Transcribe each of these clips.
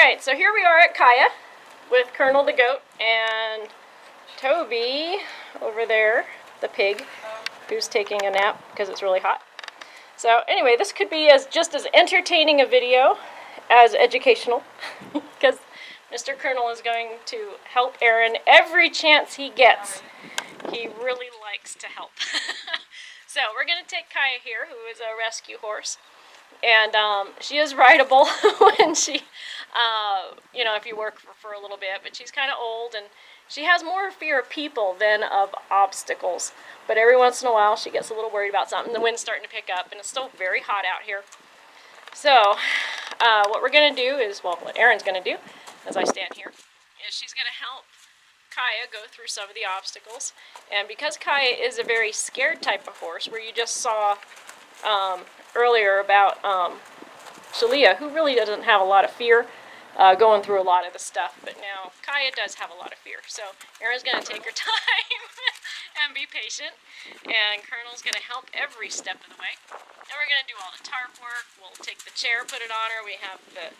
Alright, so here we are at Khia with Colonel the goat and Toby over there, the pig, who's taking a nap because it's really hot. So anyway, this could be just as entertaining a video as educational because Mr. Colonel is going to help Erin every chance he gets. He really likes to help. So we're going to take Khia here, who is a rescue horse. And she is rideable when she, if you work for a little bit, but she's kind of old and she has more fear of people than of obstacles. But every once in a while she gets a little worried about something. The wind's starting to pick up and it's still very hot out here. So what we're going to do is, well, what Erin's going to do as I stand here, is she's going to help Khia go through some of the obstacles. And because Khia is a very scared type of horse, where you just saw earlier about Sherryl, who really doesn't have a lot of fear going through a lot of the stuff, but now Khia does have a lot of fear. So Erin's going to take her time and be patient, and Colonel's going to help every step of the way. And we're going to do all the tarp work. We'll take the chair, put it on her. We have the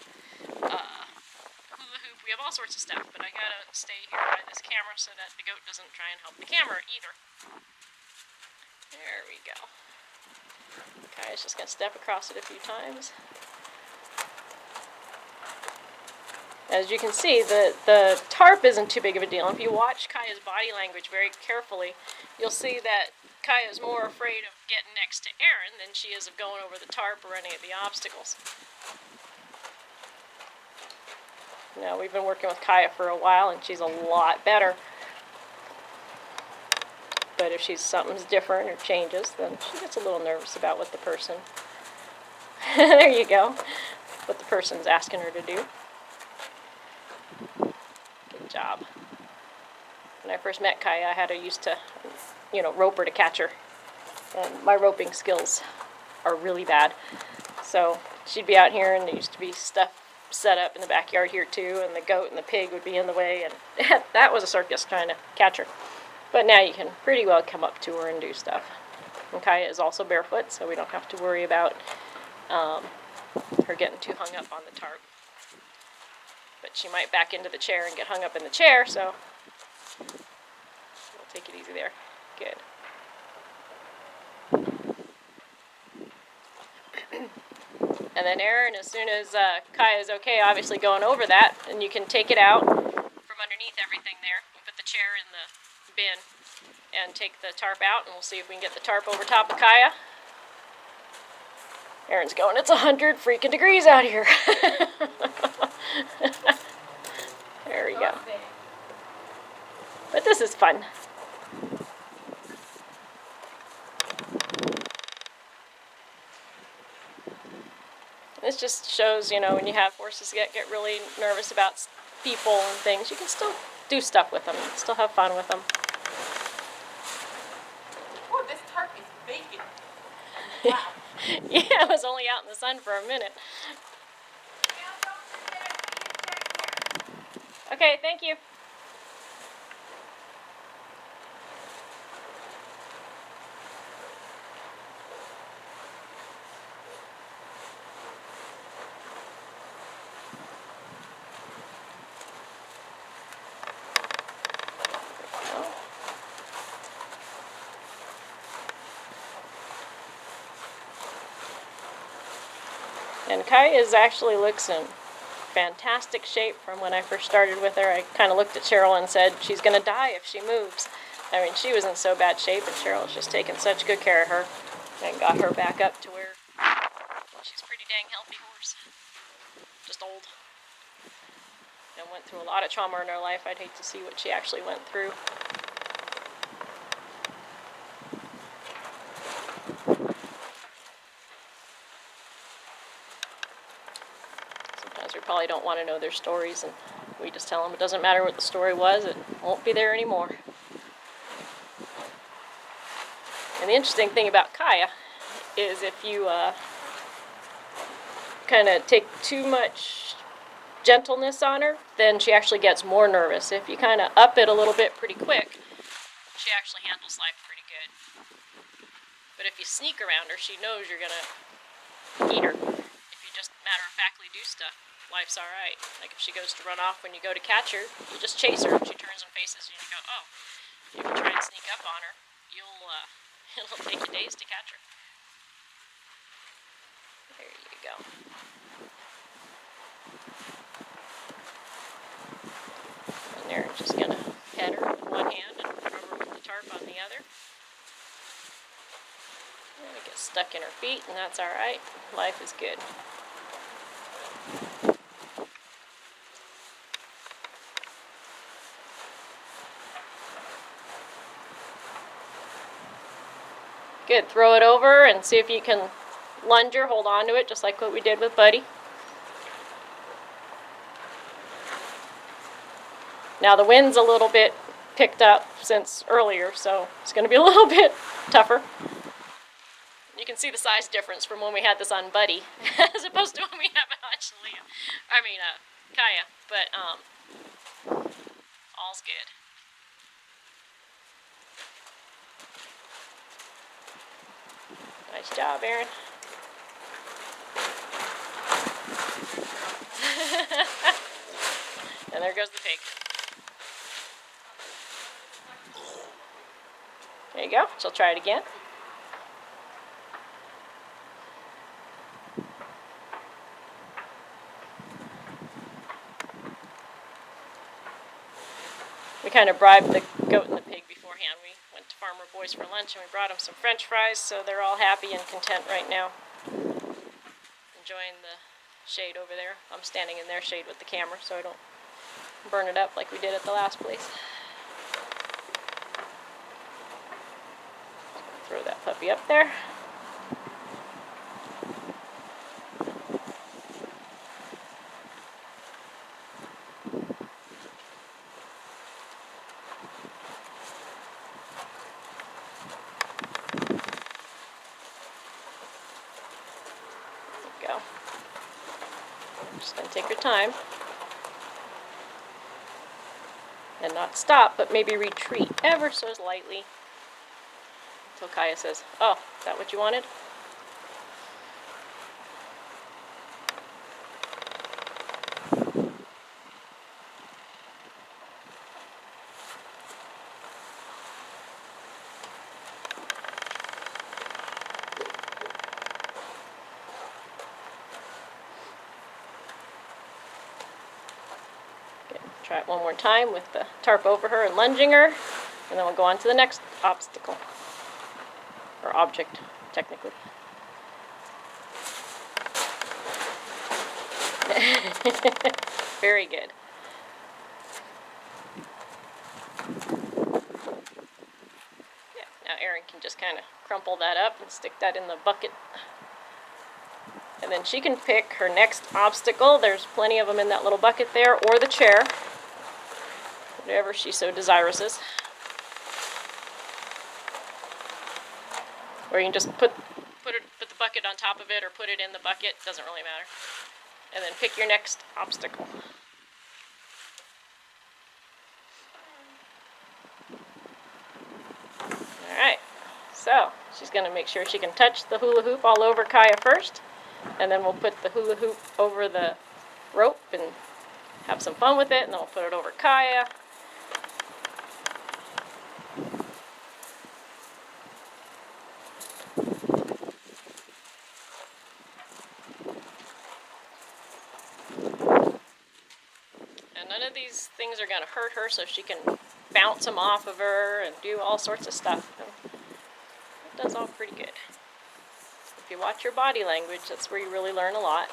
hula hoop. We have all sorts of stuff, but I got to stay here by this camera so that the goat doesn't try and help the camera either. There we go. Khia's just going to step across it a few times. As you can see, the tarp isn't too big of a deal. If you watch Khia's body language very carefully, you'll see that Khia is more afraid of getting next to Erin than she is of going over the tarp or any of the obstacles. Now, we've been working with Khia for a while, and she's a lot better. But if something's different or changes, then she gets a little nervous about what the person, there you go, what the person's asking her to do. Good job. When I first met Khia, I had to used to, rope her to catch her. And my roping skills are really bad. So she'd be out here, and there used to be stuff set up in the backyard here too, and the goat and the pig would be in the way, and that was a circus trying to catch her. But now you can pretty well come up to her and do stuff. And Khia is also barefoot, so we don't have to worry about her getting too hung up on the tarp. But she might back into the chair and get hung up in the chair, so we'll take it easy there. Good. And then Erin, as soon as Khia is okay, obviously going over that, and you can take it out from underneath everything there and put the chair in the bin and take the tarp out, and we'll see if we can get the tarp over top of Khia. Erin's going, it's 100 freaking degrees out here. There we go. But this is fun. This just shows, when you have horses that get really nervous about people and things, you can still do stuff with them, still have fun with them. Oh, this tarp is baking. Wow. Yeah, it was only out in the sun for a minute. Okay, thank you. And Khia actually looks in fantastic shape from when I first started with her. I kind of looked at Sherryl and said, she's going to die if she moves. I mean, she was in so bad shape, and Sheryl's just taken such good care of her and got her back up to where she's a pretty dang healthy horse. Just old. And went through a lot of trauma in her life. I'd hate to see what she actually went through. We probably don't want to know their stories, and we just tell them it doesn't matter what the story was, it won't be there anymore. And the interesting thing about Khia is if you kind of take too much gentleness on her, then she actually gets more nervous. If you kind of up it a little bit pretty quick, she actually handles life pretty good. But if you sneak around her, she knows you're going to eat her if you just matter-of-factly do stuff. life's alright. Like if she goes to run off when you go to catch her, you just chase her and she turns and faces you and you go, oh. If you try and sneak up on her, it'll take you days to catch her. There you go. And they're just gonna pet her with one hand and rub her with the tarp on the other. And it gets stuck in her feet, and that's alright. Life is good. Good. Throw it over and see if you can lunge her, hold on to it, just like what we did with Buddy. Now the wind's a little bit picked up since earlier, so it's going to be a little bit tougher. You can see the size difference from when we had this on Buddy, as opposed to when we have Khia. But all's good. Nice job, Erin. And there goes the pig. There you go. She'll try it again. We kind of bribed the goat and the pig beforehand. We went to Farmer Boy's for lunch and we brought them some French fries, so they're all happy and content right now. Enjoying the shade over there. I'm standing in their shade with the camera so I don't burn it up like we did at the last place. Throw that puppy up there. Go. Just going to take your time and not stop, but maybe retreat ever so lightly until Khia says, oh, is that what you wanted? Try it one more time with the tarp over her and lunging her, and then we'll go on to the next obstacle, or object, technically. Very good. Yeah, now Erin can just kind of crumple that up and stick that in the bucket. And then she can pick her next obstacle. There's plenty of them in that little bucket there, or the chair. Whatever she so desirous is. Or you can just put the bucket on top of it or put it in the bucket, doesn't really matter. And then pick your next obstacle. Alright, so she's going to make sure she can touch the hula hoop all over Khia first, and then we'll put the hula hoop over the rope and have some fun with it, and then we'll put it over Khia. None of these things are going to hurt her, so she can bounce them off of her and do all sorts of stuff. And it does all pretty good. If you watch your body language, that's where you really learn a lot.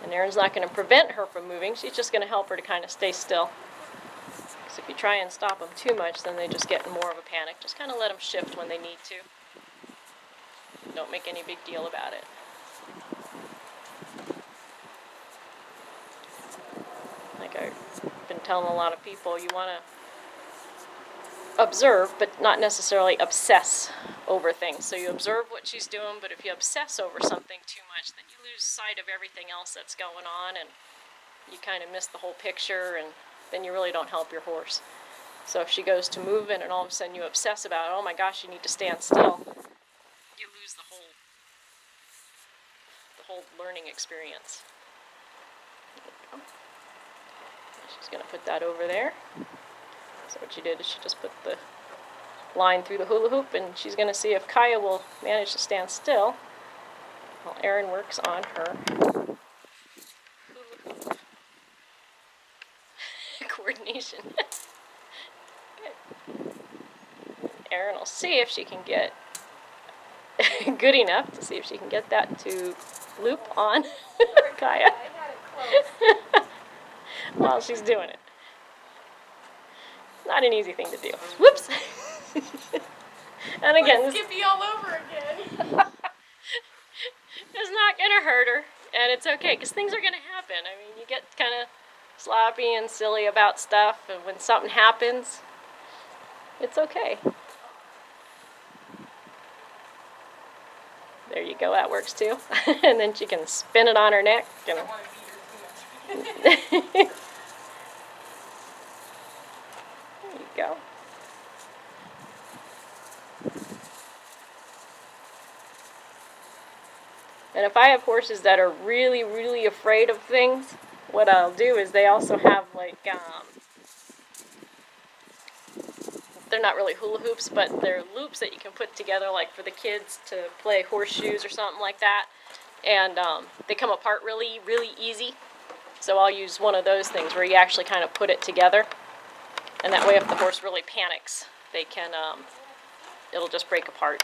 And Erin's not going to prevent her from moving, she's just going to help her to kind of stay still. Because if you try and stop them too much, then they just get in more of a panic. Just kind of let them shift when they need to. Don't make any big deal about it. Like I've been telling a lot of people, you want to observe, but not necessarily obsess over things. So you observe what she's doing, but if you obsess over something too much, then you lose sight of everything else that's going on, and you kind of miss the whole picture, and then you really don't help your horse. So if she goes to moving and all of a sudden you obsess about, oh my gosh, you need to stand still, you lose the whole whole learning experience. She's going to put that over there. So what she did is she just put the line through the hula hoop, and she's going to see if Khia will manage to stand still while Erin works on her hula hoop coordination. Good. Erin will see if she can get good enough to see if she can get that to loop on Khia while she's doing it. Not an easy thing to do. Whoops! And again, this Skippy all over again. it's not going to hurt her, and it's okay, because things are going to happen. I mean, you get kind of sloppy and silly about stuff, and when something happens, it's okay. There you go, that works too. And then she can spin it on her neck. I don't want to beat her too much. There you go. And if I have horses that are really, really afraid of things, what I'll do is they also have like, they're not really hula hoops, but they're loops that you can put together like for the kids to play horseshoes or something like that. And they come apart really, really easy. So I'll use one of those things where you actually kind of put it together. And that way if the horse really panics, they can, it'll just break apart.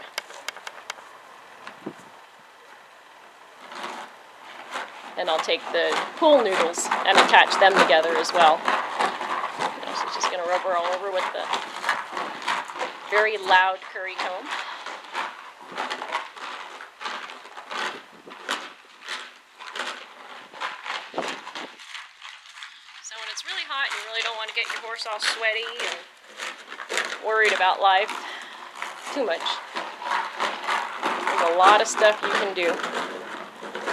And I'll take the pool noodles and attach them together as well. So she's going to rub her all over with the very loud curry comb. So when it's really hot and you really don't want to get your horse all sweaty and worried about life too much, there's a lot of stuff you can do.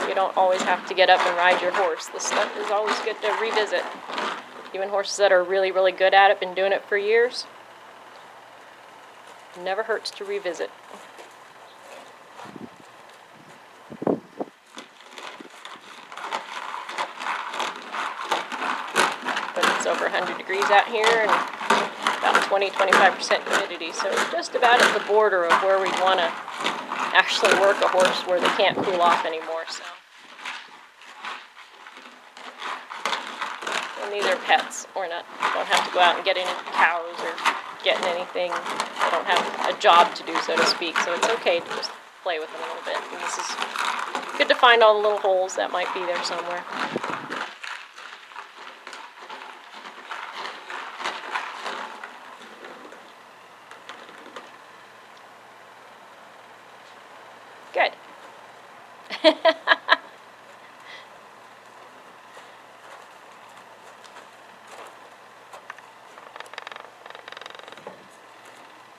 You don't always have to get up and ride your horse. This stuff is always good to revisit. Even horses that are really, really good at it, been doing it for years, never hurts to revisit. But it's over 100 degrees out here and about 20-25% humidity, so it's just about at the border of where we'd want to actually work a horse where they can't cool off anymore. So. And these are pets. We're not, don't have to go out and get any cows or getting anything. They don't have a job to do, so to speak, so it's okay to just play with them a little bit. And this is good to find all the little holes that might be there somewhere. Good.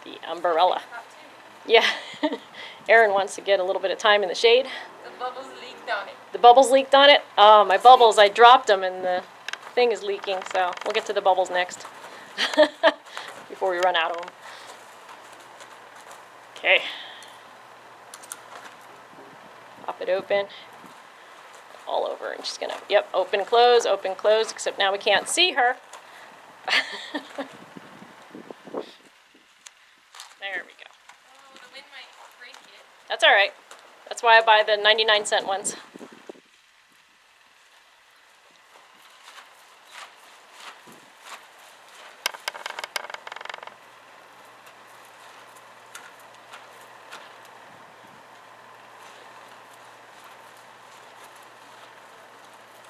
The umbrella. Yeah. Erin wants to get a little bit of time in the shade. The bubbles leaked on it. The bubbles leaked on it? Oh, my bubbles, I dropped them and the thing is leaking, so we'll get to the bubbles next. Before we run out of them. Okay. Pop it open. All over, and she's gonna, yep, open, close, except now we can't see her. There we go. Oh, the wind might break it. That's all right. That's why I buy the 99-cent ones.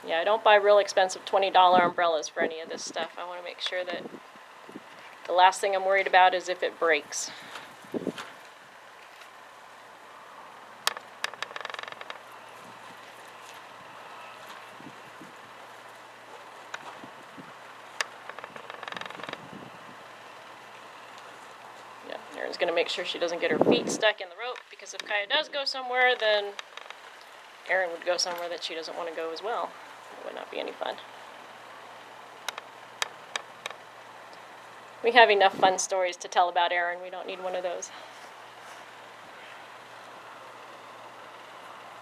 Yeah, I don't buy real expensive $20 umbrellas for any of this stuff. I want to make sure that the last thing I'm worried about is if it breaks. Yeah, Erin's going to make sure she doesn't get her feet stuck in the rope, because if Khia does go somewhere, then Erin would go somewhere that she doesn't want to go as well. It would not be any fun. We have enough fun stories to tell about Erin. We don't need one of those.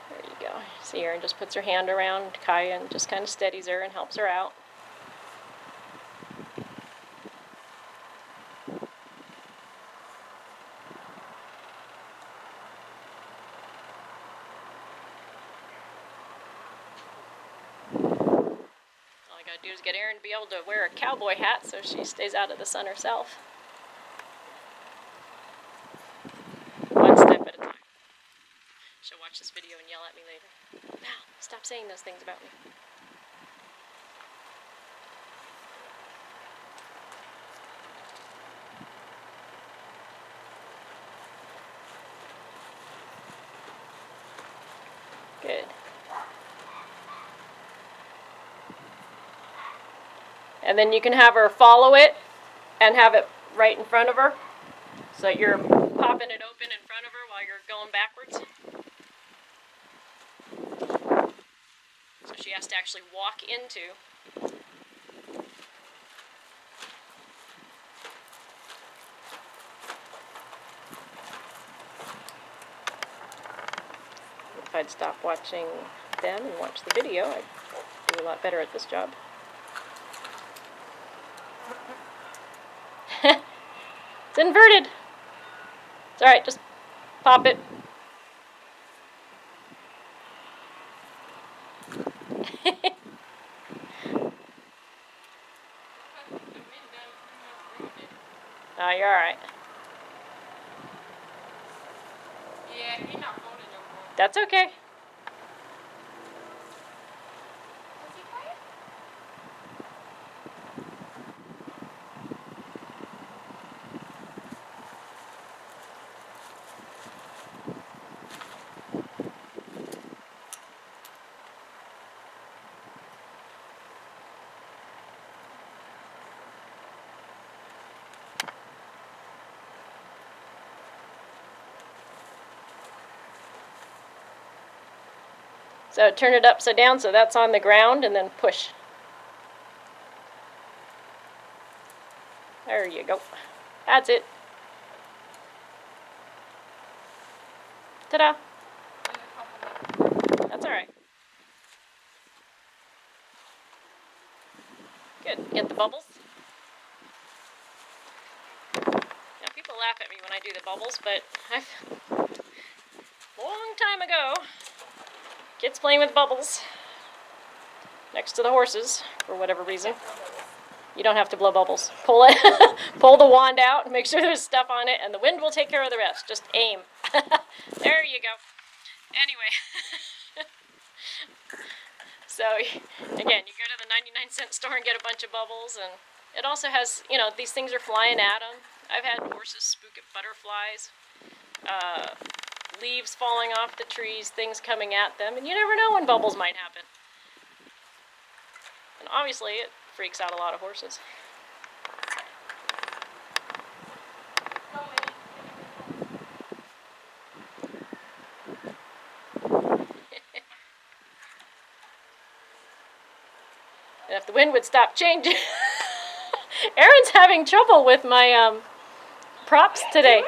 There you go. see, Erin just puts her hand around Khia and just kind of steadies her and helps her out. All I gotta do is get Erin to be able to wear a cowboy hat so she stays out of the sun herself. One step at a time. She'll watch this video and yell at me later. Val, stop saying those things about me. Good. And then you can have her follow it and have it right in front of her. So you're popping it open in front of her while you're going backwards. So she has to actually walk into. If I'd stop watching them and watch the video, I'd do a lot better at this job. It's inverted. It's alright, just pop it. Oh, you're alright. Yeah, he's not going no more. That's okay. Was he quiet? So turn it upside down so that's on the ground and then push. There you go. That's it. Ta-da. That's alright. Good. Get the bubbles. Now people laugh at me when I do the bubbles, but long time ago, kids playing with bubbles next to the horses for whatever reason. You don't have to blow bubbles. Pull it, pull the wand out, make sure there's stuff on it, and the wind will take care of the rest. Just aim. There you go. Anyway, so again, you go to the 99-cent store and get a bunch of bubbles, and it also has, you know, these things are flying at them. I've had horses spook at butterflies, leaves falling off the trees, things coming at them, and you never know when bubbles might happen. And obviously, it freaks out a lot of horses. And if the wind would stop changing... Erin's having trouble with my props today.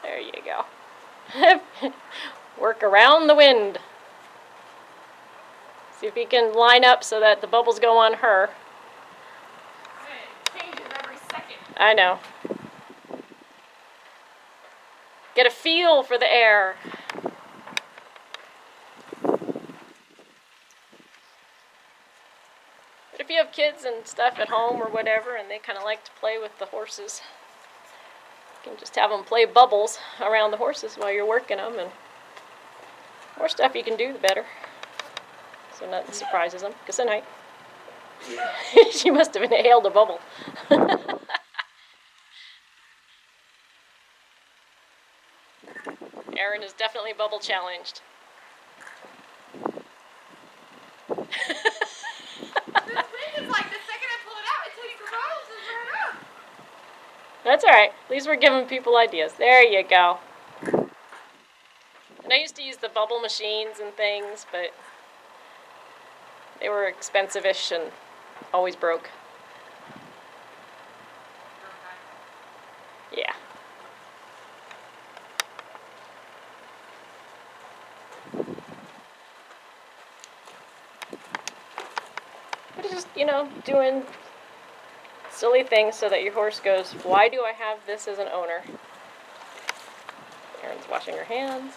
There you go. Work around the wind. See if you can line up so that the bubbles go on her. It changes every second. I know. Get a feel for the air. But if you have kids and stuff at home or whatever, and they kind of like to play with the horses, you can just have them play bubbles around the horses while you're working them, and the more stuff you can do, the better. So nothing surprises them. Good night. She must have inhaled a bubble. Erin is definitely bubble challenged. This wind is like the second I pull it out, it takes the bottles and burn up. That's alright. At least we're giving people ideas. There you go. And I used to use the bubble machines and things, but they were expensive-ish and always broke. Yeah. But it's just, you know, doing silly things so that your horse goes, why do I have this as an owner? Erin's washing her hands.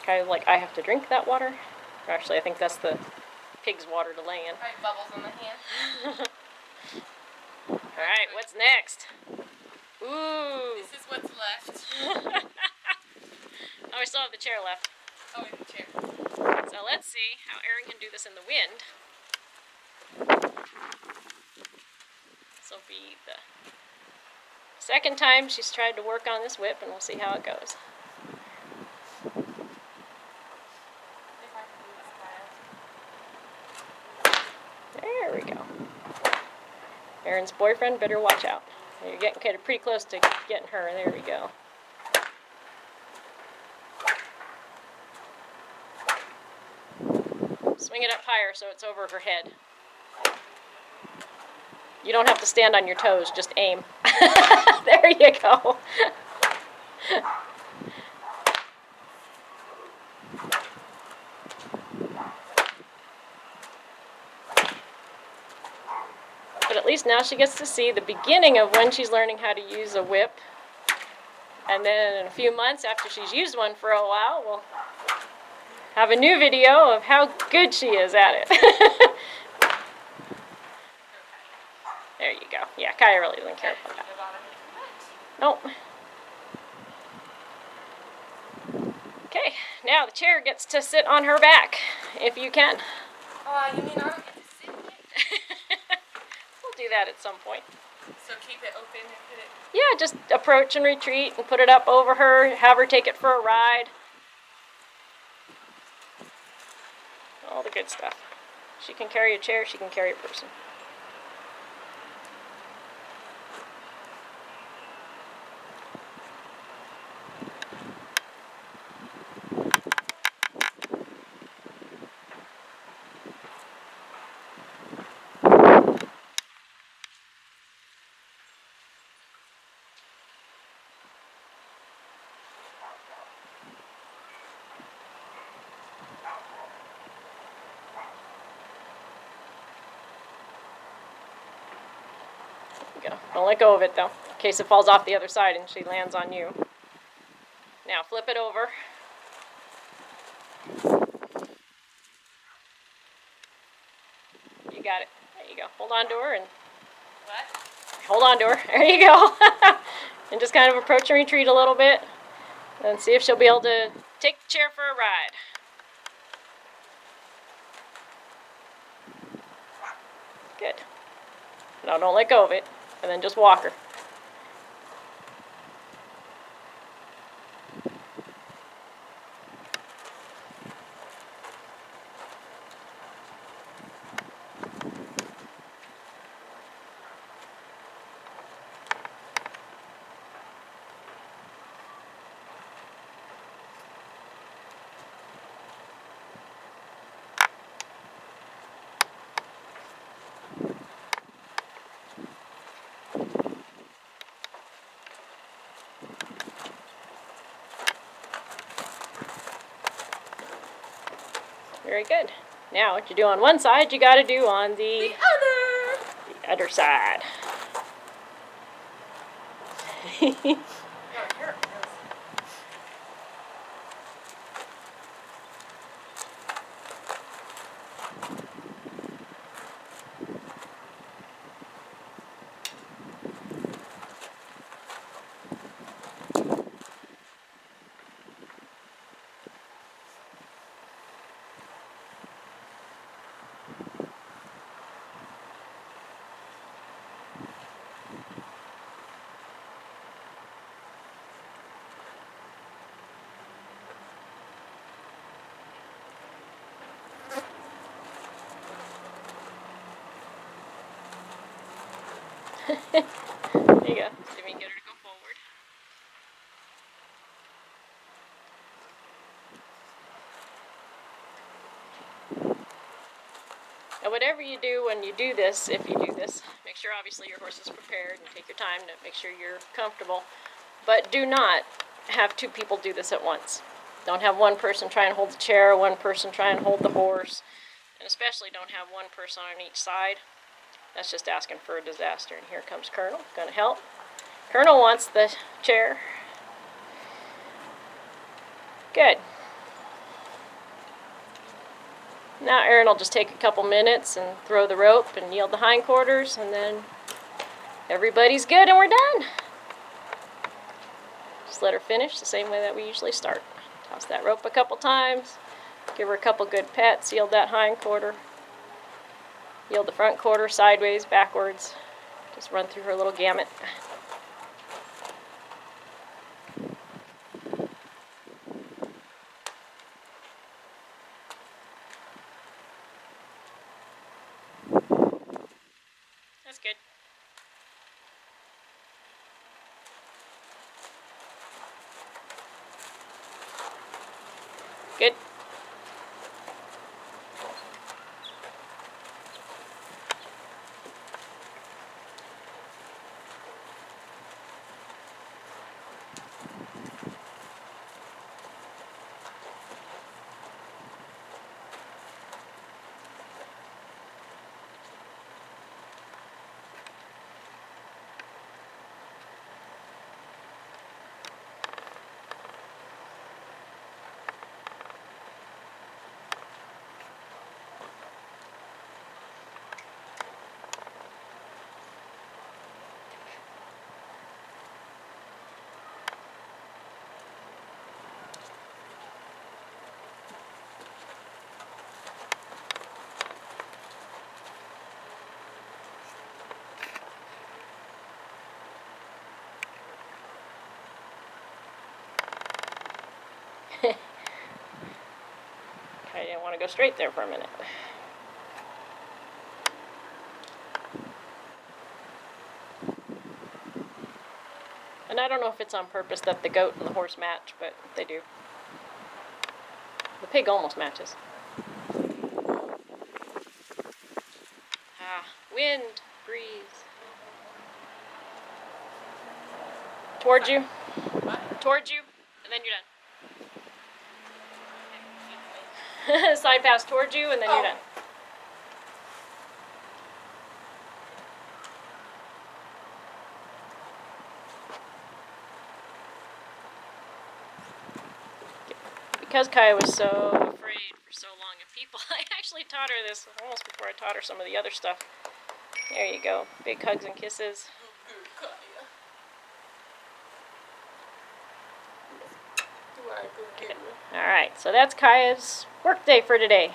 Kind of like, I have to drink that water. Actually, I think that's the pig's water to lay in. Right, bubbles on the hand. Alright, what's next? Ooh. This is what's left. Oh, we still have the chair left. Oh, in the chair. So let's see how Erin can do this in the wind. This will be the second time she's tried to work on this whip, and we'll see how it goes. If I can do this, There we go. Erin's boyfriend better watch out. You're getting kind of pretty close to getting her. There we go. Swing it up higher so it's over her head. You don't have to stand on your toes, just aim. There you go. But at least now she gets to see the beginning of when she's learning how to use a whip. And then in a few months after she's used one for a while, we'll have a new video of how good she is at it. There you go. Yeah, Khia really doesn't care about that. Nope. Okay, now the chair gets to sit on her back, if you can. you mean I don't get to sit in it? We'll do that at some point. So keep it open and put it... Yeah, just approach and retreat and put it up over her, have her take it for a ride. All the good stuff. She can carry a chair, she can carry a person. Go. Don't let go of it though, in case it falls off the other side and she lands on you. Now flip it over. You got it. There you go. Hold on to her and What? hold on to her. There you go. And just kind of approach and retreat a little bit. And see if she'll be able to take the chair for a ride. Good. Now don't let go of it. And then just walk her. Very good. Now what you do on one side, you got to do on the other side. Oh, here it goes. There you go. See if we can get her to go forward. Now whatever you do when you do this, if you do this, make Make sure obviously your horse is prepared and take your time to make sure you're comfortable. But do not have two people do this at once. Don't have one person try and hold the chair, one person try and hold the horse, and especially don't have one person on each side. That's just asking for a disaster. And here comes Colonel, gonna help. Colonel wants the chair. Good. Now Erin will just take a couple minutes and throw the rope and yield the hindquarters, and then everybody's good and we're done. Just let her finish the same way that we usually start. Toss that rope a couple times, give her a couple good pets, yield that hindquarter, yield the front quarter sideways, backwards. Just run through her little gamut. That's good. Good. I didn't want to go straight there for a minute. And I don't know if it's on purpose that the goat and the horse match, but they do. The pig almost matches. Ah, wind, breeze. Towards you. Towards you, and then you're done. Side pass towards you, and then you're done. Because Khia was so afraid for so long of people, I actually taught her this almost before I taught her some of the other stuff. There you go. Big hugs and kisses. Alright, so that's Khia's work day for today.